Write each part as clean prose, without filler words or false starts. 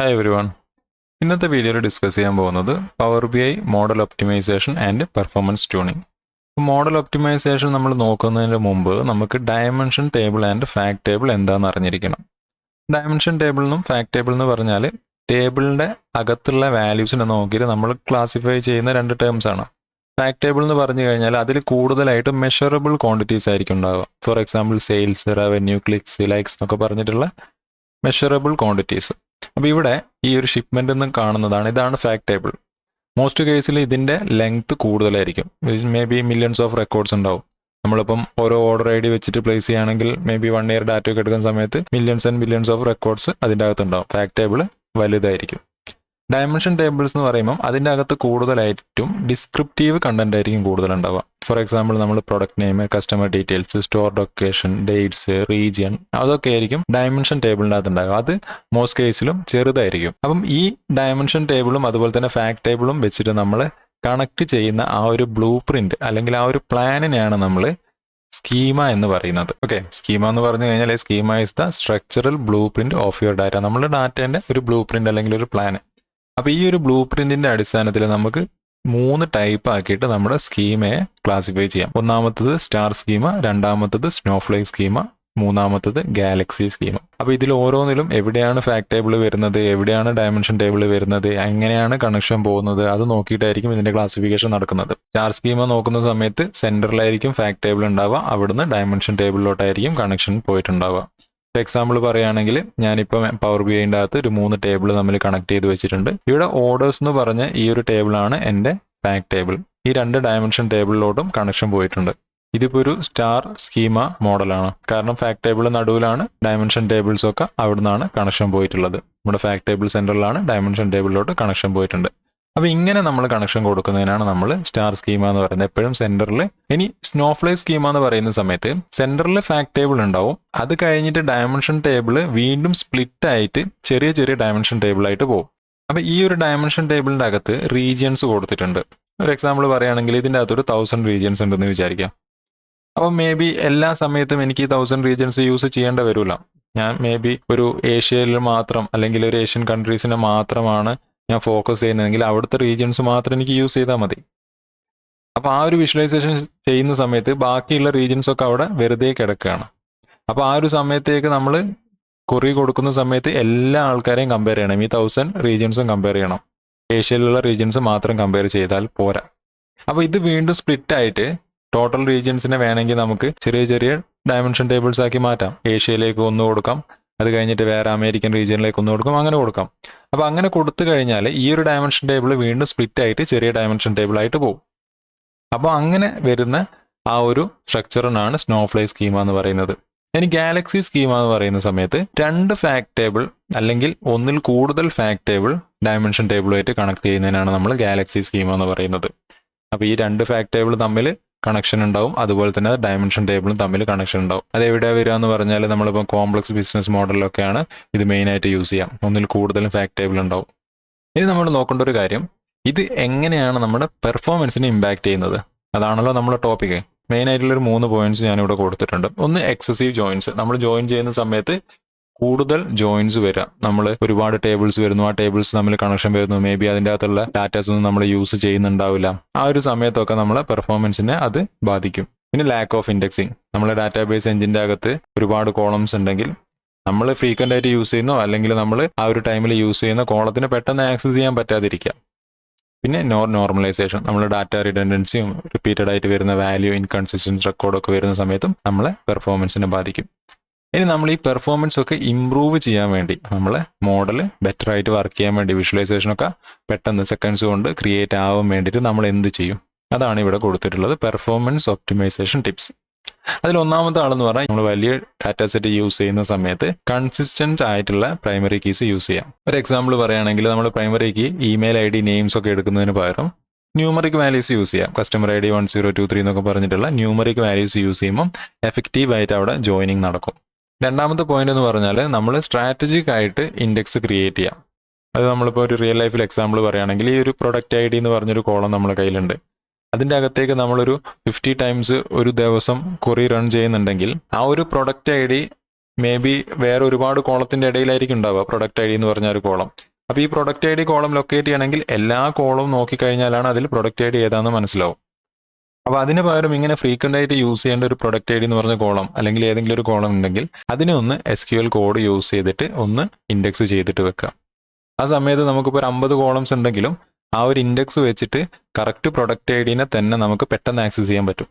Hi everyone. ഇന്നത്തെ വീഡിയോയിൽ discuss ചെയ്യാൻ പോകുന്നത് power B I model optimization and performance tuning. Model optimization നമ്മൾ നോക്കുന്നതിന് മുമ്പ് നമുക്ക് dimension table and fact table എന്താണെന്ന് അറിഞ്ഞിരിക്കണം. ഡയമെൻഷൻ ടേബിൾ എന്നും ഫാക്ട് ടേബിൾ എന്ന് പറഞ്ഞാൽ ടേബിളിൻ്റെ അകത്തുള്ള വാല്യൂസിനെ നോക്കിയിട്ട് നമ്മൾ ക്ലാസിഫൈ ചെയ്യുന്ന രണ്ട് ടേംസ് ആണ്. ഫാക്ട് ടേബിൾ എന്ന് പറഞ്ഞു കഴിഞ്ഞാൽ അതിൽ കൂടുതലായിട്ട് മെഷറബിൾ ക്വാണ്ടിറ്റീസ് ആയിരിക്കും ഉണ്ടാവുക. For example sales, revenue, clicks, likes എന്നൊക്കെ പറഞ്ഞിട്ടുള്ള മെഷറബിൾ ക്വാണ്ടിറ്റീസ്. അപ്പോൾ ഇവിടെ ഈ ഒരു ഷിപ്മെന്റ് എന്ന് കാണുന്നതാണ്, ഇതാണ് ഫാക്ട് ടേബിൾ. മോസ്റ്റ് കേസിൽ ഇതിന്റെ ലെങ്ത് കൂടുതലായിരിക്കും. May be millions of records ഉണ്ടാവും. നമ്മളിപ്പം ഓരോ ഓർഡർ ഐ ഡി വെച്ചിട്ട് പ്ലേസ് ചെയ്യുകയാണെങ്കിൽ മേ ബി 1 ഇയർ ഡാറ്റ ഒക്കെ എടുക്കുന്ന സമയത്ത് millions and millions of records അതിൻ്റെ അകത്തുണ്ടാവും. ഫാക്ട് ടേബിൾ വലുതായിരിക്കും. ഡയമെൻഷൻ ടേബിൾസ് എന്ന് പറയുമ്പോൾ അതിൻ്റെ അകത്ത് കൂടുതലായിട്ടും ഡിസ്ക്രിപ്റ്റീവ് കണ്ടന്റ് ആയിരിക്കും കൂടുതലുണ്ടാവുക. ഫോർ എക്സാമ്പിൾ നമ്മൾ product name, customer details, store location, dates, region, അതൊക്കെ ആയിരിക്കും ഡയമെൻഷൻ ടേബിളിൻ്റെ അകത്ത് ഉണ്ടാകുക. അത് മോസ്റ്റ് കേസിലും ചെറുതായിരിക്കും. അപ്പം ഈ ഡയമെൻഷൻ ടേബിളും അതുപോലെ തന്നെ ഫാക്ട് ടേബിളും വെച്ചിട്ട് നമ്മൾ കണക്ട് ചെയ്യുന്ന ആ ഒരു ബ്ലൂ പ്രിന്റ് അല്ലെങ്കിൽ ആ ഒരു പ്ലാനിനെയാണ് നമ്മൾ സ്കീമ എന്ന് പറയുന്നത്. ഓക്കെ, സ്കീമ എന്ന് പറഞ്ഞു കഴിഞ്ഞാൽ schema is the structural blue print of your data. നമ്മുടെ ഡാറ്റേന്റെ ഒരു ബ്ലൂ പ്രിന്റ് അല്ലെങ്കിൽ ഒരു പ്ലാൻ. അപ്പോൾ ഈ ഒരു ബ്ലൂ പ്രിന്റിന്റെ അടിസ്ഥാനത്തിൽ നമുക്ക് 3 ടൈപ്പ് ആക്കിയിട്ട് നമ്മുടെ സ്കീമയെ ക്ലാസിഫൈ ചെയ്യാം. ഒന്നാമത്തത് സ്റ്റാർ സ്കീമ, രണ്ടാമത്തത് സ്നോഫ്ലേക്ക് സ്കീമ, മൂന്നാമത്തത് ഗാലക്സി സ്കീമ. അപ്പോൾ ഇതിൽ ഓരോന്നിലും എവിടെയാണ് ഫാക്ട് ടേബിൾ വരുന്നത്, എവിടെയാണ് ഡയമെൻഷൻ ടേബിൾ വരുന്നത്, എങ്ങനെയാണ് കണക്ഷൻ പോകുന്നത്, അത് നോക്കിയിട്ടായിരിക്കും ഇതിന്റെ ക്ലാസിഫിക്കേഷൻ നടക്കുന്നത്. സ്റ്റാർ സ്കീമ നോക്കുന്ന സമയത്ത് സെന്ററിലായിരിക്കും ഫാക്ട് ടേബിൾ ഉണ്ടാവുക, അവിടുന്ന് ഡയമെൻഷൻ ടേബിളിലോട്ടായിരിക്കും കണക്ഷൻ പോയിട്ടുണ്ടാവുക. ഫോർ എക്സാമ്പിൾ പറയുകയാണെങ്കിൽ ഞാനിപ്പോൾ പവർ ബി ഐൻ്റെ അകത്ത് ഒരു 3 ടേബിൾ തമ്മിൽ കണക്ട് ചെയ്ത് വെച്ചിട്ടുണ്ട്. ഇവിടെ ഓർഡേഴ്സ് എന്ന് പറഞ്ഞ ഈ ഒരു ടേബിളാണ് എൻ്റെ ഫാക്ട് ടേബിൾ. ഈ 2 ഡയമെൻഷൻ ടേബിളിലോട്ടും കണക്ഷൻ പോയിട്ടുണ്ട്. ഇതിപ്പോൾ ഒരു സ്റ്റാർ സ്കീമ മോഡലാണ്. കാരണം ഫാക്ട് ടേബിൾ നടുവിലാണ്, ഡയമെൻഷൻ ടേബിൾസ് ഒക്കെ അവിടെ നിന്നാണ് കണക്ഷൻ പോയിട്ടുള്ളത്. നമ്മുടെ ഫാക്ട് ടേബിൾ സെൻറ്ററിലാണ്, ഡയമെൻഷൻ ടേബിളിലോട്ട് കണക്ഷൻ പോയിട്ടുണ്ട്. അപ്പോൾ ഇങ്ങനെ നമ്മൾ കണക്ഷൻ കൊടുക്കുന്നതിനാണ് നമ്മൾ സ്റ്റാർ സ്കീമ എന്ന് പറയുന്നത്, എപ്പോഴും സെന്ററിൽ. ഇനി സ്നോഫ്ലേക്ക് സ്കീമ എന്ന് പറയുന്ന സമയത്ത് സെന്ററിൽ ഫാക്ട് ടേബിൾ ഉണ്ടാവും, അത് കഴിഞ്ഞിട്ട് ഡയമെൻഷൻ ടേബിൾ വീണ്ടും സ്പ്ലിറ്റ് ആയിട്ട് ചെറിയ ചെറിയ ഡയമെൻഷൻ ടേബിൾ ആയിട്ട് പോകും. അപ്പോൾ ഈ ഒരു ഡയമെൻഷൻ ടേബിളിൻ്റെ അകത്ത് റീജിയൻസ് കൊടുത്തിട്ടുണ്ട്. ഒരു എക്സാമ്പിൾ പറയുകയാണെങ്കിൽ ഇതിൻ്റെ അകത്തൊരു 1000 റീജിയൻസ് ഉണ്ടെന്ന് വിചാരിക്കാം. അപ്പോൾ മേ ബി എല്ലാ സമയത്തും എനിക്ക് 1000 റീജിയൻസ് യൂസ് ചെയ്യേണ്ട വരില്ല. ഞാൻ മേ ബി ഒരു ഏഷ്യയിൽ മാത്രം അല്ലെങ്കിൽ ഒരു ഏഷ്യൻ കൺട്രീസിനെ മാത്രമാണ് ഞാൻ ഫോക്കസ് ചെയ്യുന്നതെങ്കിൽ അവിടുത്തെ റീജിയൻസ് മാത്രം എനിക്ക് യൂസ് ചെയ്താൽ മതി. അപ്പോൾ ആ ഒരു വിഷ്വലൈസേഷൻ ചെയ്യുന്ന സമയത്ത് ബാക്കിയുള്ള റീജിയൻസ് ഒക്കെ അവിടെ വെറുതെ കിടക്കുകയാണ്. അപ്പോൾ ആ ഒരു സമയത്തേക്ക് നമ്മൾ കൊറി കൊടുക്കുന്ന സമയത്ത് എല്ലാ ആൾക്കാരെയും കമ്പയർ ചെയ്യണം. ഈ 1000 റീജിയൻസും കമ്പയർ ചെയ്യണം. ഏഷ്യയിലുള്ള റീജിയൻസ് മാത്രം കമ്പയർ ചെയ്താൽ പോരാ. അപ്പോൾ ഇത് വീണ്ടും സ്പ്ലിറ്റ് ആയിട്ട് ടോട്ടൽ റീജിയൻസിനെ വേണമെങ്കിൽ നമുക്ക് ചെറിയ ചെറിയ ഡയമെൻഷൻ ടേബിൾസ് ആക്കി മാറ്റാം. ഏഷ്യയിലേക്ക് ഒന്ന് കൊടുക്കാം, അത് കഴിഞ്ഞിട്ട് വേറെ അമേരിക്കൻ റീജിയനിലേക്ക് ഒന്ന് കൊടുക്കാം, അങ്ങനെ കൊടുക്കാം. അപ്പോൾ അങ്ങനെ കൊടുത്തു കഴിഞ്ഞാൽ ഈ ഒരു ഡയമെൻഷൻ ടേബിൾ വീണ്ടും സ്പ്ലിറ്റ് ആയിട്ട് ചെറിയ ഡയമെൻഷൻ ടേബിൾ ആയിട്ട് പോകും. അപ്പോൾ അങ്ങനെ വരുന്ന ആ ഒരു സ്ട്രക്ചറിനാണ് സ്നോഫ്ലേക്ക് സ്കീമ എന്ന് പറയുന്നത്. ഇനി ഗാലക്സി സ്കീമ എന്ന് പറയുന്ന സമയത്ത് 2 ഫാക്ട് ടേബിൾ അല്ലെങ്കിൽ ഒന്നിൽ കൂടുതൽ ഫാക്ട് ടേബിൾ ഡയമെൻഷൻ ടേബിളുമായിട്ട് കണക്ട് ചെയ്യുന്നതിനാണ് നമ്മൾ ഗാലക്സി സ്കീമ എന്ന് പറയുന്നത്. അപ്പോൾ ഈ 2 ഫാക്ട് ടേബിൾ തമ്മിൽ കണക്ഷൻ ഉണ്ടാവും, അതുപോലെ തന്നെ ഡയമെൻഷൻ ടേബിളും തമ്മിൽ കണക്ഷൻ ഉണ്ടാവും. അത് എവിടെയാണ് വരിക എന്ന് പറഞ്ഞാൽ നമ്മളിപ്പോൾ കോംപ്ലക്സ് ബിസിനസ് മോഡലിലൊക്കെയാണ് ഇത് മെയിനായിട്ട് യൂസ് ചെയ്യാം. ഒന്നിൽ കൂടുതലും ഫാക്ട് ടേബിൾ ഉണ്ടാവും. ഇനി നമ്മൾ നോക്കേണ്ട ഒരു കാര്യം, ഇത് എങ്ങനെയാണ് നമ്മുടെ പെർഫോമൻസിനെ ഇമ്പാക്ട് ചെയ്യുന്നത്, അതാണല്ലോ നമ്മുടെ ടോപ്പിക്ക്. മെയിനായിട്ടുള്ളൊരു 3 പോയിന്റ്സ് ഞാനിവിടെ കൊടുത്തിട്ടുണ്ട്. ഒന്ന് എക്സസീവ് ജോയിൻസ്. നമ്മൾ ജോയിൻ ചെയ്യുന്ന സമയത്ത് കൂടുതൽ ജോയിൻസ് വരിക, നമ്മൾ ഒരുപാട് ടേബിൾസ് വരുന്നു, ആ ടേബിൾസ് തമ്മിൽ കണക്ഷൻ വരുന്നു, മേ ബി അതിൻ്റെ അകത്തുള്ള ഡാറ്റാസ് ഒന്നും നമ്മൾ യൂസ് ചെയ്യുന്നുണ്ടാവില്ല. ആ ഒരു സമയത്തൊക്കെ നമ്മളെ പെർഫോമൻസിനെ അത് ബാധിക്കും. പിന്നെ ലാക്ക് ഓഫ് ഇൻഡെക്സിങ്. നമ്മളെ ഡാറ്റാബേസ് എഞ്ചിൻ്റെ അകത്ത് ഒരുപാട് കോളംസ് ഉണ്ടെങ്കിൽ നമ്മൾ ഫ്രീക്വൻ്റ് ആയിട്ട് യൂസ് ചെയ്യുന്നോ അല്ലെങ്കിൽ നമ്മൾ ആ ഒരു ടൈമിൽ യൂസ് ചെയ്യുന്ന കോളത്തിന് പെട്ടെന്ന് ആക്സസ് ചെയ്യാൻ പറ്റാതിരിക്കുക. പിന്നെ നോർമലൈസേഷൻ. നമ്മൾ ഡാറ്റ റിഡൻഡൻസിയും റിപ്പീറ്റഡ് ആയിട്ട് വരുന്ന വാല്യൂ ഇൻകൺസിസ്റ്റൻസ് റെക്കോർഡൊക്കെ വരുന്ന സമയത്തും നമ്മളെ പെർഫോമൻസിനെ ബാധിക്കും. ഇനി നമ്മൾ ഈ പെർഫോമൻസ് ഒക്കെ ഇമ്പ്രൂവ് ചെയ്യാൻ വേണ്ടി നമ്മളെ മോഡൽ ബെറ്റർ ആയിട്ട് വർക്ക് ചെയ്യാൻ വേണ്ടി വിഷ്വലൈസേഷനൊക്കെ പെട്ടെന്ന് സെക്കൻഡ്സ് കൊണ്ട് ക്രിയേറ്റ് ആവാൻ വേണ്ടിയിട്ട് നമ്മൾ എന്ത് ചെയ്യും, അതാണ് ഇവിടെ കൊടുത്തിട്ടുള്ളത് പെർഫോമൻസ് ഒപ്റ്റിമൈസേഷൻ ടിപ്സ്. അതിൽ ഒന്നാമത്തെ ആളെന്ന് പറഞ്ഞാൽ നമ്മൾ വലിയ ഡാറ്റ സെറ്റ് യൂസ് ചെയ്യുന്ന സമയത്ത് കൺസിസ്റ്റന്റ് ആയിട്ടുള്ള പ്രൈമറി കീസ് യൂസ് ചെയ്യാം. ഒരു എക്സാമ്പിൾ പറയുകയാണെങ്കിൽ നമ്മൾ primary key email ID names ഒക്കെ എടുക്കുന്നതിന് പകരം ന്യൂമറിക് വാല്യൂസ് യൂസ് ചെയ്യാം. കസ്റ്റമർ ID 1023 എന്നൊക്കെ പറഞ്ഞിട്ടുള്ള ന്യൂമറിക് വാല്യൂസ് യൂസ് ചെയ്യുമ്പോൾ എഫക്റ്റീവ് ആയിട്ട് അവിടെ ജോയിനിങ് നടക്കും. രണ്ടാമത്തെ പോയിന്റ് എന്ന് പറഞ്ഞാൽ നമ്മൾ സ്ട്രാറ്റജിക് ആയിട്ട് ഇൻഡെക്സ് ക്രിയേറ്റ് ചെയ്യാം. അത് നമ്മളിപ്പോൾ ഒരു റിയൽ ലൈഫിൽ എക്സാമ്പിൾ പറയുകയാണെങ്കിൽ ഈ ഒരു പ്രൊഡക്റ്റ് ID എന്ന് പറഞ്ഞൊരു കോളം നമ്മുടെ കയ്യിലുണ്ട്. അതിൻ്റെ അകത്തേക്ക് നമ്മളൊരു 50 ടൈംസ് ഒരു ദിവസം കൊറി റൺ ചെയ്യുന്നുണ്ടെങ്കിൽ ആ ഒരു പ്രൊഡക്റ്റ് ID മേ ബി വേറെ ഒരുപാട് കോളത്തിൻ്റെ ഇടയിലായിരിക്കും ഉണ്ടാവുക. പ്രൊഡക്റ്റ് ID എന്ന് പറഞ്ഞ ഒരു കോളം അപ്പോൾ ഈ product I D column locate ചെയ്യണമെങ്കിൽ എല്ലാ കോളവും നോക്കിക്കഴിഞ്ഞാലാണ് അതിൽ പ്രൊഡക്റ്റ് ഐ ഡി ഏതാണെന്ന് മനസ്സിലാവും. അപ്പോൾ അതിന് പകരം ഇങ്ങനെ ഫ്രീക്വൻ്റ് ആയിട്ട് യൂസ് ചെയ്യേണ്ട ഒരു പ്രൊഡക്റ്റ് ഐ ഡി എന്ന് പറഞ്ഞ കോളം അല്ലെങ്കിൽ ഏതെങ്കിലും ഒരു കോളം ഉണ്ടെങ്കിൽ അതിനെ ഒന്ന് SQL കോഡ് യൂസ് ചെയ്തിട്ട് ഒന്ന് ഇൻഡെക്സ് ചെയ്തിട്ട് വെക്കാം. ആ സമയത്ത് നമുക്കിപ്പോൾ ഒരു 50 കോളംസ് ഉണ്ടെങ്കിലും ആ ഒരു ഇൻഡെക്സ് വെച്ചിട്ട് കറക്റ്റ് പ്രൊഡക്റ്റ് ഐ ഡിനെ തന്നെ നമുക്ക് പെട്ടെന്ന് ആക്സസ് ചെയ്യാൻ പറ്റും.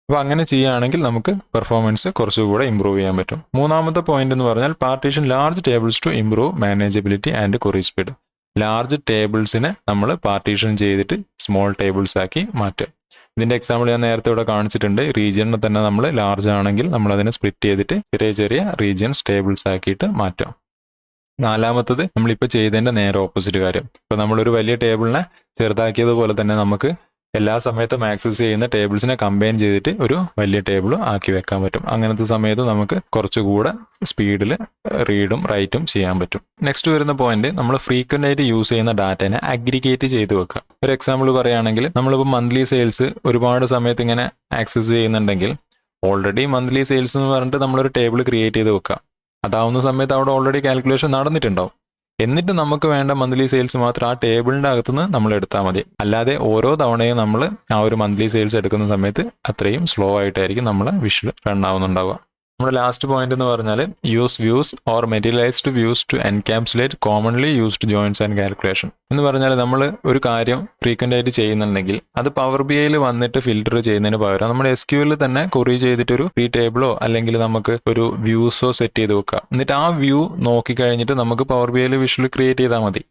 അപ്പോൾ അങ്ങനെ ചെയ്യുകയാണെങ്കിൽ നമുക്ക് പെർഫോമൻസ് കുറച്ചുകൂടെ ഇമ്പ്രൂവ് ചെയ്യാൻ പറ്റും. മൂന്നാമത്തെ പോയിന്റ് എന്ന് പറഞ്ഞാൽ partition large tables to improve manageability and query speed. Large ടേബിൾസിനെ നമ്മൾ പാർട്ടീഷൻ ചെയ്തിട്ട് സ്മോൾ ടേബിൾസ് ആക്കി മാറ്റുക. ഇതിന്റെ എക്സാമ്പിൾ ഞാൻ നേരത്തെ ഇവിടെ കാണിച്ചിട്ടുണ്ട്. റീജിയനെ തന്നെ നമ്മൾ ലാർജ് ആണെങ്കിൽ നമ്മൾ അതിനെ സ്പ്ലിറ്റ് ചെയ്തിട്ട് ചെറിയ ചെറിയ റീജിയൻസ് ടേബിൾസ് ആക്കിയിട്ട് മാറ്റാം. നാലാമത്തത് നമ്മളിപ്പോൾ ചെയ്തതിന്റെ നേരെ ഓപ്പോസിറ്റ് കാര്യം. ഇപ്പോൾ നമ്മളൊരു വലിയ ടേബിളിനെ ചെറുതാക്കിയതുപോലെ തന്നെ നമുക്ക് എല്ലാ സമയത്തും ആക്സസ് ചെയ്യുന്ന ടേബിൾസിനെ കമ്പൈൻ ചെയ്തിട്ട് ഒരു വലിയ ടേബിൾ ആക്കി വെക്കാൻ പറ്റും. അങ്ങനത്തെ സമയത്ത് നമുക്ക് കുറച്ചുകൂടെ സ്പീഡിൽ റീഡും റൈറ്റും ചെയ്യാൻ പറ്റും. നെക്സ്റ്റ് വരുന്ന പോയിന്റ്, നമ്മൾ ഫ്രീക്വൻ്റ് ആയിട്ട് യൂസ് ചെയ്യുന്ന ഡാറ്റനെ അഗ്രിഗേറ്റ് ചെയ്ത് വെക്കുക. ഒരു എക്സാമ്പിൾ പറയുകയാണെങ്കിൽ നമ്മളിപ്പോൾ മന്ത്ലി സെയിൽസ് ഒരുപാട് സമയത്ത് ഇങ്ങനെ ആക്സസ് ചെയ്യുന്നുണ്ടെങ്കിൽ ഓൾറെഡി മന്ത്ലി സെയിൽസ് എന്ന് പറഞ്ഞിട്ട് നമ്മളൊരു ടേബിൾ ക്രിയേറ്റ് ചെയ്ത് വെക്കുക. അതാവുന്ന സമയത്ത് അവിടെ ഓൾറെഡി കാൽക്കുലേഷൻ നടന്നിട്ടുണ്ടാവും. എന്നിട്ട് നമുക്ക് വേണ്ട മന്ത്ലി സെയിൽസ് മാത്രം ആ ടേബിളിൻ്റെ അകത്തുനിന്ന് നമ്മൾ എടുത്താൽ മതി. അല്ലാതെ ഓരോ തവണയും നമ്മൾ ആ ഒരു മന്ത്ലി സെയിൽസ് എടുക്കുന്ന സമയത്ത് അത്രയും സ്ലോ ആയിട്ടായിരിക്കും നമ്മൾ വിഷ്വൽ റൺ ആവുന്നുണ്ടാവുക. നമ്മുടെ ലാസ്റ്റ് പോയിന്റ് എന്ന് പറഞ്ഞാൽ use views or materialized views to encapsulate commonly used joins and calculation. എന്ന് പറഞ്ഞാൽ നമ്മൾ ഒരു കാര്യം ഫ്രീക്വൻ്റ് ആയിട്ട് ചെയ്യുന്നുണ്ടെങ്കിൽ അത് പവർ ബി ഐയിൽ വന്നിട്ട് ഫിൽറ്റർ ചെയ്യുന്നതിന് പകരം നമ്മൾ SQL തന്നെ ക്വറി ചെയ്തിട്ടൊരു ഫ്രീ ടേബിളോ അല്ലെങ്കിൽ നമുക്ക് ഒരു വ്യൂസോ സെറ്റ് ചെയ്ത് വെക്കാം. എന്നിട്ട് ആ വ്യൂ നോക്കിക്കഴിഞ്ഞിട്ട് നമുക്ക് പവർ ബി ഐയിൽ വിഷ്വൽ ക്രിയേറ്റ് ചെയ്താൽ മതി.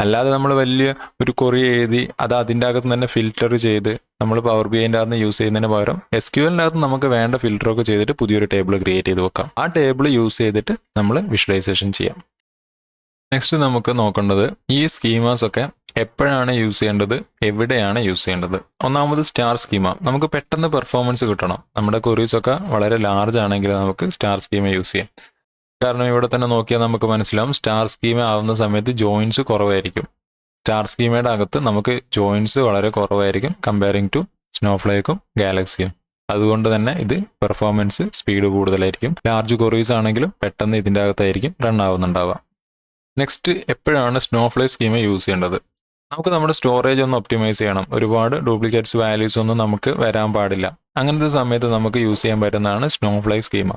അല്ലാതെ നമ്മൾ വലിയ ഒരു ക്വറി എഴുതി അത് അതിൻ്റെ അകത്ത് തന്നെ ഫിൽറ്റർ ചെയ്ത് നമ്മൾ പവർ ബി ഐൻ്റെ അകത്ത് യൂസ് ചെയ്യുന്നതിന് പകരം SQLൻ്റെ അകത്ത് നമുക്ക് വേണ്ട ഫിൽറ്ററൊക്കെ ചെയ്തിട്ട് പുതിയൊരു ടേബിൾ ക്രിയേറ്റ് ചെയ്ത് വെക്കാം. ആ ടേബിൾ യൂസ് ചെയ്തിട്ട് നമ്മൾ വിഷ്വലൈസേഷൻ ചെയ്യാം. നെക്സ്റ്റ് നമുക്ക് നോക്കേണ്ടത് ഈ സ്കീമാസ് ഒക്കെ എപ്പോഴാണ് യൂസ് ചെയ്യേണ്ടത്, എവിടെയാണ് യൂസ് ചെയ്യേണ്ടത്. ഒന്നാമത് സ്റ്റാർ സ്കീമ. നമുക്ക് പെട്ടെന്ന് പെർഫോമൻസ് കിട്ടണം. നമ്മുടെ ക്വറീസ് ഒക്കെ വളരെ ലാർജ് ആണെങ്കിൽ നമുക്ക് സ്റ്റാർ സ്കീമ യൂസ് ചെയ്യാം. കാരണം ഇവിടെ തന്നെ നോക്കിയാൽ നമുക്ക് മനസ്സിലാവും സ്റ്റാർ സ്കീമ ആവുന്ന സമയത്ത് ജോയിൻസ് കുറവായിരിക്കും. സ്റ്റാർ സ്കീമയുടെ അകത്ത് നമുക്ക് ജോയിൻസ് വളരെ കുറവായിരിക്കും കമ്പയറിങ് ടു സ്നോഫ്ലേക്കും ഗാലക്സിയും. അതുകൊണ്ട് തന്നെ ഇത് പെർഫോമൻസ് സ്പീഡ് കൂടുതലായിരിക്കും. ലാർജ് ക്വറീസ് ആണെങ്കിലും പെട്ടെന്ന് ഇതിൻ്റെ അകത്തായിരിക്കും റൺ ആവുന്നുണ്ടാവുക. നെക്സ്റ്റ്, എപ്പോഴാണ് സ്നോഫ്ലേക്ക് സ്കീമ യൂസ് ചെയ്യേണ്ടത്? നമുക്ക് നമ്മുടെ സ്റ്റോറേജ് ഒന്ന് ഒപ്റ്റിമൈസ് ചെയ്യണം. ഒരുപാട് ഡ്യൂപ്ലിക്കേറ്റ്സ് വാല്യൂസ് ഒന്നും നമുക്ക് വരാൻ പാടില്ല. അങ്ങനത്തെ സമയത്ത് നമുക്ക് യൂസ് ചെയ്യാൻ പറ്റുന്നതാണ് സ്നോഫ്ലേക്ക് സ്കീമ.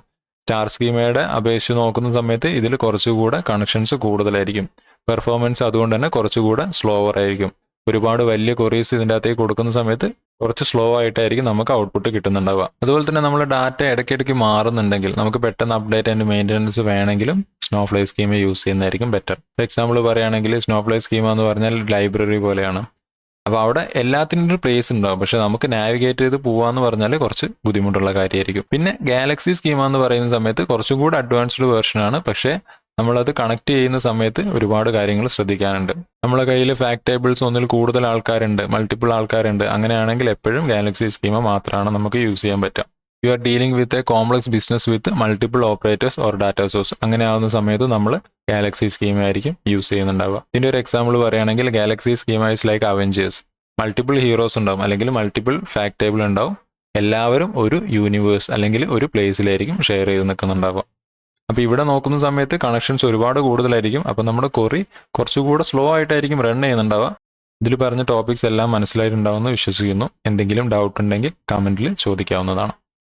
സ്റ്റാർ സ്കീമയുടെ അപേക്ഷിച്ച് നോക്കുന്ന സമയത്ത് ഇതിൽ കുറച്ചുകൂടെ കണക്ഷൻസ് കൂടുതലായിരിക്കും. പെർഫോമൻസ് അതുകൊണ്ട് തന്നെ കുറച്ചുകൂടെ സ്ലോവർ ആയിരിക്കും. ഒരുപാട് വലിയ ക്വറീസ് ഇതിൻ്റെ അകത്തേക്ക് കൊടുക്കുന്ന സമയത്ത് കുറച്ച് സ്ലോ ആയിട്ടായിരിക്കും നമുക്ക് ഔട്ട്പുട്ട് കിട്ടുന്നുണ്ടാവുക. അതുപോലെ തന്നെ നമ്മൾ ഡാറ്റ ഇടയ്ക്കിടയ്ക്ക് മാറുന്നുണ്ടെങ്കിൽ നമുക്ക് പെട്ടെന്ന് അപ്ഡേറ്റ് ആൻഡ് മെയിൻ്റനൻസ് വേണമെങ്കിലും സ്നോഫ്ലേക്ക് സ്കീമ യൂസ് ചെയ്യുന്നതായിരിക്കും ബെറ്റർ. ഫോർ എക്സാമ്പിൾ പറയുകയാണെങ്കിൽ സ്നോഫ്ലേക്ക് സ്കീമ എന്ന് പറഞ്ഞാൽ ലൈബ്രറി പോലെയാണ്. അപ്പോൾ അവിടെ എല്ലാത്തിനും ഒരു പ്ലേസ് ഉണ്ടാവും. പക്ഷെ നമുക്ക് നാവിഗേറ്റ് ചെയ്ത് പോകാമെന്ന് പറഞ്ഞാൽ കുറച്ച് ബുദ്ധിമുട്ടുള്ള കാര്യമായിരിക്കും. പിന്നെ ഗാലക്സി സ്കീമ എന്ന് പറയുന്ന സമയത്ത് കുറച്ചും കൂടി അഡ്വാൻസ്ഡ് വേർഷനാണ്. പക്ഷേ നമ്മളത് കണക്ട് ചെയ്യുന്ന സമയത്ത് ഒരുപാട് കാര്യങ്ങൾ ശ്രദ്ധിക്കാനുണ്ട്. നമ്മളെ കയ്യിൽ ഫാക്ട് ടേബിൾസ് ഒന്നിൽ കൂടുതൽ ആൾക്കാരുണ്ട്, മൾട്ടിപ്പിൾ ആൾക്കാരുണ്ട്. അങ്ങനെയാണെങ്കിൽ എപ്പോഴും ഗാലക്സി സ്കീമ മാത്രമാണ് നമുക്ക് യൂസ് ചെയ്യാൻ പറ്റുക. You are dealing with a complex business with multiple operators or data source. അങ്ങനെ ആവുന്ന സമയത്ത് നമ്മൾ ഗാലക്സി സ്കീമ ആയിരിക്കും യൂസ് ചെയ്യുന്നുണ്ടാവുക. ഇതിൻ്റെ ഒരു എക്സാമ്പിൾ പറയുകയാണെങ്കിൽ Galaxy schema is like Avengers. Multiple heroes ഉണ്ടാവും അല്ലെങ്കിൽ മൾട്ടിപ്പിൾ ഫാക്ട് ടേബിൾ ഉണ്ടാവും. എല്ലാവരും ഒരു യൂണിവേഴ്സ് അല്ലെങ്കിൽ ഒരു പ്ലേസിലായിരിക്കും ഷെയർ ചെയ്ത് നിൽക്കുന്നുണ്ടാവുക. അപ്പോൾ ഇവിടെ നോക്കുന്ന സമയത്ത് കണക്ഷൻസ് ഒരുപാട് കൂടുതലായിരിക്കും. അപ്പോൾ നമ്മുടെ ക്വറി കുറച്ചുകൂടെ സ്ലോ ആയിട്ടായിരിക്കും റൺ ചെയ്യുന്നുണ്ടാവുക. ഇതിൽ പറഞ്ഞ ടോപ്പിക്സ് എല്ലാം മനസ്സിലായിട്ടുണ്ടാവുമെന്ന് വിശ്വസിക്കുന്നു. എന്തെങ്കിലും ഡൗട്ട് ഉണ്ടെങ്കിൽ കമൻറ്റിൽ ചോദിക്കാവുന്നതാണ്.